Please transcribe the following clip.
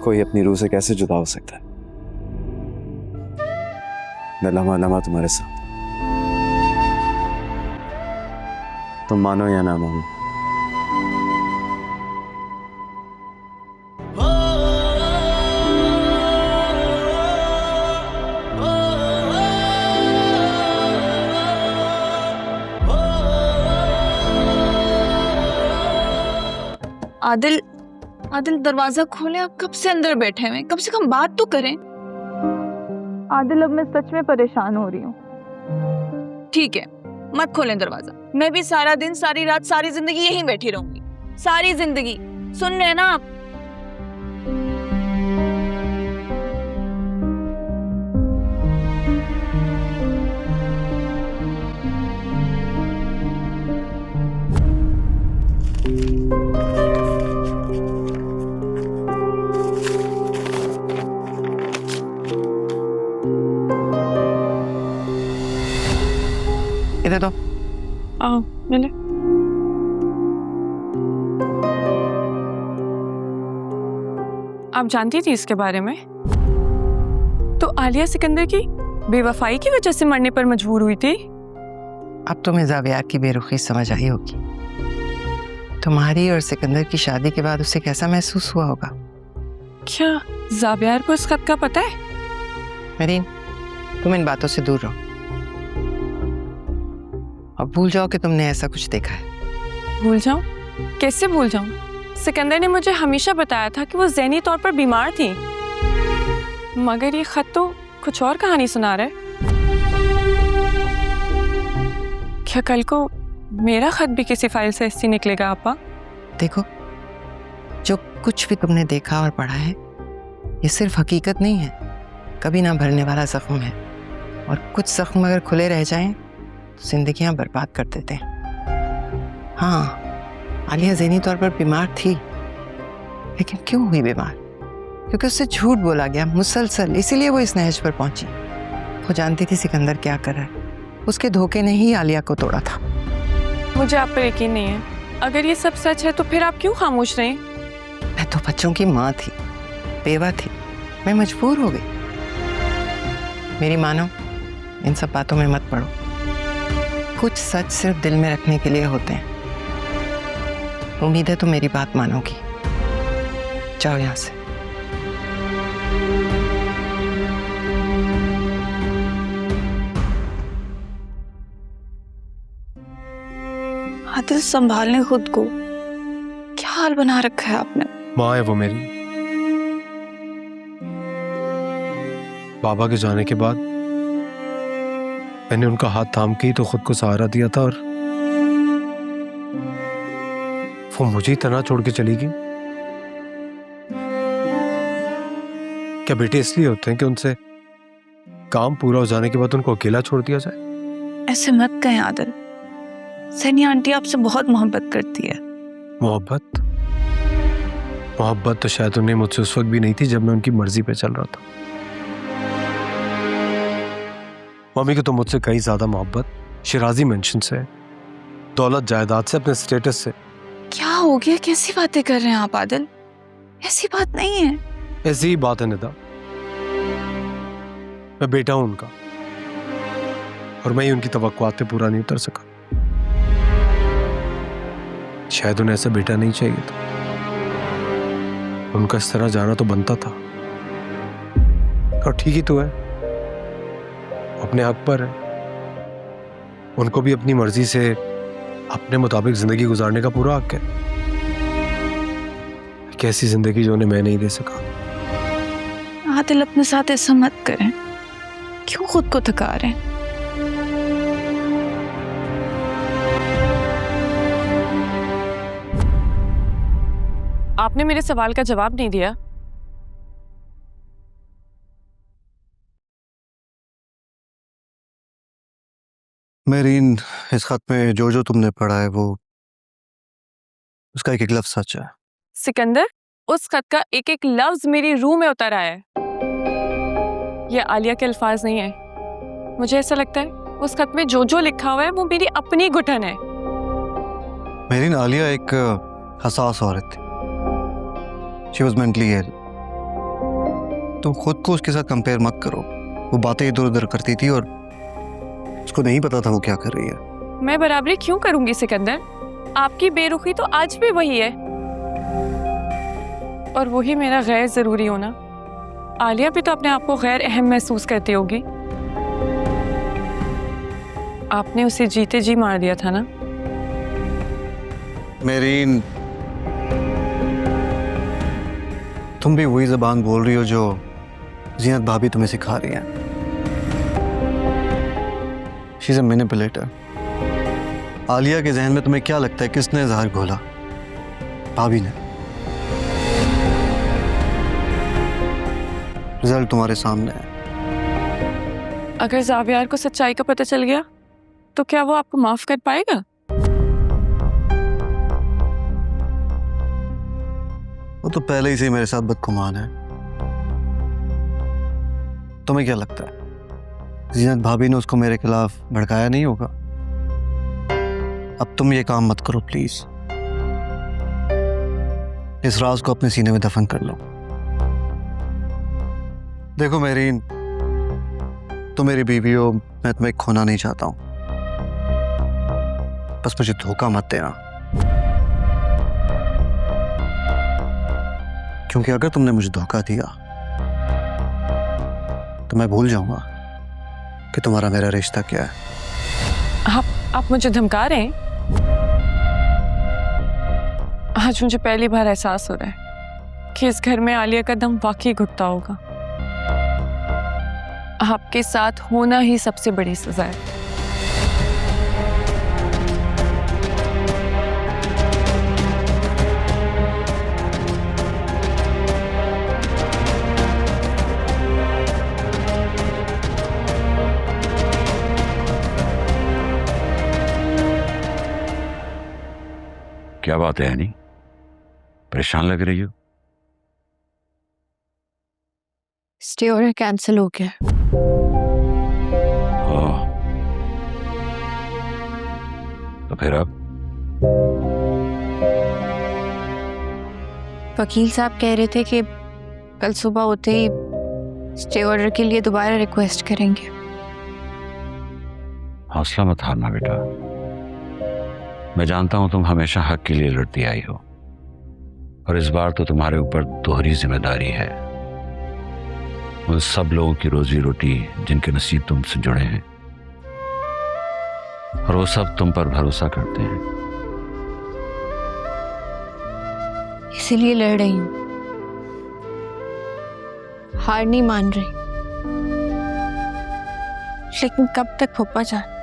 कोई अपनी रूह से कैसे जुदा हो सकता है? मैं लम्हा लम्हा तुम्हारे साथ, तुम मानो या ना मानो। आदिल, आदिल दरवाजा खोले। आप कब से अंदर बैठे हुए? कम से कम बात तो करें। आदिल, अब मैं सच में परेशान हो रही हूँ। ठीक है, मत खोलें दरवाजा। मैं भी सारा दिन, सारी रात, सारी जिंदगी यहीं बैठी रहूंगी। सारी जिंदगी। सुन रहे हैं ना आप? इधर तो आओ मिले। आप जानती थी इसके बारे में? तो आलिया सिकंदर की बेवफाई की वजह से मरने पर मजबूर हुई थी। अब तुम्हें जावियार की बेरुखी समझ आई होगी। तुम्हारी और सिकंदर की शादी के बाद उसे कैसा महसूस हुआ होगा। क्या जावियार को इस खत का पता है? मेरीन, तुम इन बातों से दूर रहो। अब भूल जाओ कि तुमने ऐसा कुछ देखा है। भूल जाऊं? कैसे भूल जाऊं? सिकंदर ने मुझे हमेशा बताया था कि वो ज़हनी तौर पर बीमार थी, मगर ये खत तो कुछ और कहानी सुना रहा है। क्या कल को मेरा खत भी किसी फाइल से ऐसी निकलेगा? आपा देखो, जो कुछ भी तुमने देखा और पढ़ा है, ये सिर्फ हकीकत नहीं है, कभी ना भरने वाला जख्म है। और कुछ जख्म अगर खुले रह जाएं तो जिंदगियां बर्बाद कर देते हैं। हाँ, आलिया ज़हनी तौर पर बीमार थी, लेकिन क्यों हुई बीमार? क्योंकि उससे झूठ बोला गया मुसलसल, इसीलिए वो इस नहज पर पहुंची। वो जानती थी सिकंदर क्या कर रहा है। उसके धोखे ने ही आलिया को तोड़ा था। मुझे आप पर यकीन नहीं है। अगर ये सब सच है तो फिर आप क्यों खामोश रहे? मैं तो बच्चों की माँ थी, बेवा थी, मैं मजबूर हो गई। मेरी मानो, इन सब बातों में मत पड़ो। कुछ सच सिर्फ दिल में रखने के लिए होते हैं। उम्मीद है तुम मेरी बात मानोगी। जाओ यहाँ से। आदिल, संभालने खुद को। क्या हाल बना रखा है आपने? माँ है वो मेरी। बाबा के जाने के बाद मैंने उनका हाथ थाम के ही तो खुद को सहारा दिया था, और वो मुझे ही तना छोड़ के चली गई। क्या बेटे इसलिए होते हैं कि उनसे काम पूरा हो जाने के बाद उनको अकेला छोड़ दिया जाए? ऐसे मत कहें आदिल। सनी आंटी आपसे बहुत मोहब्बत करती है। मोहब्बत? मोहब्बत तो शायद उन्हें मुझसे उस वक्त भी नहीं थी जब मैं उनकी मर्जी पे चल रहा था। मम्मी को तो मुझसे कहीं ज्यादा मोहब्बत शिराजी मेंशन से, दौलत जायदाद से, अपने स्टेटस से। क्या हो गया? कैसी बातें कर रहे हैं आप आदिल? ऐसी बात नहीं है। ऐसी ही बात है निदा। मैं बेटा हूं उनका, और मैं ही उनकी तवक्कुआत पे पूरा नहीं उतर सका। शायद उन्हें ऐसा बेटा नहीं चाहिए था। उनका इस तरह जाना तो बनता था, और ठीक ही तो है, अपने हक पर है। उनको भी अपनी मर्जी से अपने मुताबिक जिंदगी गुजारने का पूरा हक है। कैसी जिंदगी जो उन्हें मैं नहीं दे सका। आदिल, अपने साथ ऐसा मत करें। क्यों खुद को थका रहे हैं? आपने मेरे सवाल का जवाब नहीं दिया। मेरीन, इस खत में जो जो तुमने पढ़ा है वो उसका एक एक लफ्ज सच है। सिकंदर, उस खत का एक एक लफ्ज मेरी रूह में उतर आया है। ये आलिया के अल्फाज नहीं है। मुझे ऐसा लगता है उस खत में जो जो लिखा हुआ है वो मेरी अपनी घुटन है। मेरीन, आलिया एक हसास औरत थी। She was mentally ill. तुम खुद को उसके साथ कंपेयर मत करो। वो बातें इधर उधर करती थी और उसको नहीं पता था वो क्या कर रही है। मैं बराबरी क्यों करूंगी सिकंदर? आपकी बेरुखी तो आज भी वही है, और वही मेरा गैर जरूरी होना। आलिया भी तो अपने आप को गैर अहम महसूस करती होगी। आपने उसे जीते जी मार दिया था ना। मेरीन, तुम भी वही जबान बोल रही हो जो जीनत भाभी तुम्हें सिखा रही है। She is a manipulator. Alia के जहन में तुम्हें क्या लगता है किसने जहर घोला? भाभी ने। रिजल्ट तुम्हारे सामने है। अगर जावियार को सच्चाई का पता चल गया तो क्या वो आपको माफ कर पाएगा? वो तो पहले ही से मेरे साथ बदगुमान है। तुम्हें क्या लगता है जीनत भाभी ने उसको मेरे खिलाफ भड़काया नहीं होगा? अब तुम ये काम मत करो प्लीज। इस राज को अपने सीने में दफन कर लो। देखो मेरीन, तुम मेरी बीवी हो, मैं तुम्हें खोना नहीं चाहता हूं। बस मुझे धोखा मत देना, क्योंकि अगर तुमने मुझे धोखा दिया तो मैं भूल जाऊंगा कि तुम्हारा मेरा रिश्ता क्या है। आप मुझे धमका रहे हैं? आज मुझे पहली बार एहसास हो रहा है कि इस घर में आलिया का दम वाकई घुटता होगा। आपके साथ होना ही सबसे बड़ी सजा है। क्या बात है हनी, परेशान लग रही हो? स्टे ऑर्डर कैंसिल हो गया। हाँ, तो फिर अब? वकील साहब कह रहे थे कि कल सुबह होते ही स्टे ऑर्डर के लिए दोबारा रिक्वेस्ट करेंगे। हौसला मत हारना बेटा। मैं जानता हूं तुम हमेशा हक के लिए लड़ती आई हो, और इस बार तो तुम्हारे ऊपर दोहरी जिम्मेदारी है। उन सब लोगों की रोजी रोटी जिनके नसीब तुमसे जुड़े हैं, और वो सब तुम पर भरोसा करते हैं। इसीलिए लड़ रही हूँ, हार नहीं मान रही। लेकिन कब तक पप्पा जान?